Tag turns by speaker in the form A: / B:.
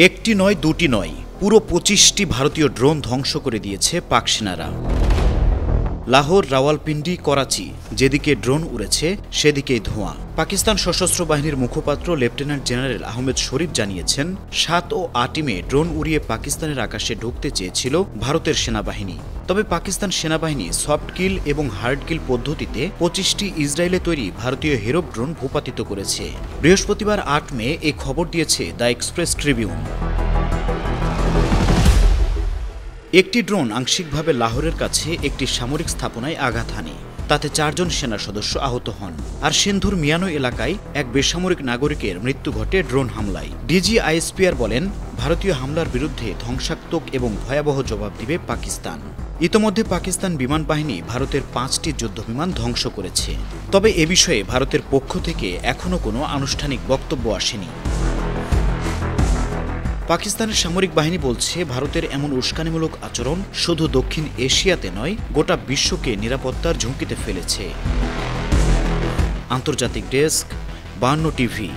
A: একটি নয় দুটি নয়, পুরো ২৫টি ভারতীয় ড্রোন ধ্বংস করে দিয়েছে পাক সেনারা। লাহোর, রাওয়ালপিন্ডি, করাচি, যেদিকে ড্রোন উড়েছে সেদিকেই ধোঁয়া। পাকিস্তান সশস্ত্র বাহিনীর মুখপাত্র লেফটেন্যান্ট জেনারেল আহমেদ শরীফ জানিয়েছেন, ৭ ও ৮ মে ড্রোন উড়িয়ে পাকিস্তানের আকাশে ঢুকতে চেয়েছিল ভারতের সেনাবাহিনী। তবে পাকিস্তান সেনাবাহিনী সফট কিল এবং হার্ড কিল পদ্ধতিতে ২৫টি ইসরায়েলে তৈরি ভারতীয় হেরব ড্রোন ভূপাতিত করেছে। বৃহস্পতিবার ৮ মে এই খবর দিয়েছে দ্য এক্সপ্রেস ট্রিবিউন। একটি ড্রোন আংশিকভাবে লাহোরের কাছে একটি সামরিক স্থাপনায় আঘাত হানে। তাতে ৪ জন সেনা সদস্য আহত হন। আর সিন্ধুর মিয়ানো এলাকায় এক বেসামরিক নাগরিকের মৃত্যু ঘটে ড্রোন হামলায়। ডিজি আইএসপিআর বলেন, ভারতীয় হামলার বিরুদ্ধে ধ্বংসাত্মক এবং ভয়াবহ জবাব দিবে পাকিস্তান। ইতোমধ্যে পাকিস্তান বিমান বাহিনী ভারতের ৫টি যুদ্ধবিমান ধ্বংস করেছে। তবে এ বিষয়ে ভারতের পক্ষ থেকে এখনও কোনো আনুষ্ঠানিক বক্তব্য আসেনি। পাকিস্তানের সামরিক বাহিনী বলছে, ভারতের এমন উস্কানিমূলক আচরণ শুধু দক্ষিণ এশিয়াতে নয়, গোটা বিশ্বকে নিরাপত্তার ঝুঁকিতে ফেলেছে। আন্তর্জাতিক ডেস্ক, ৫২ টিভি।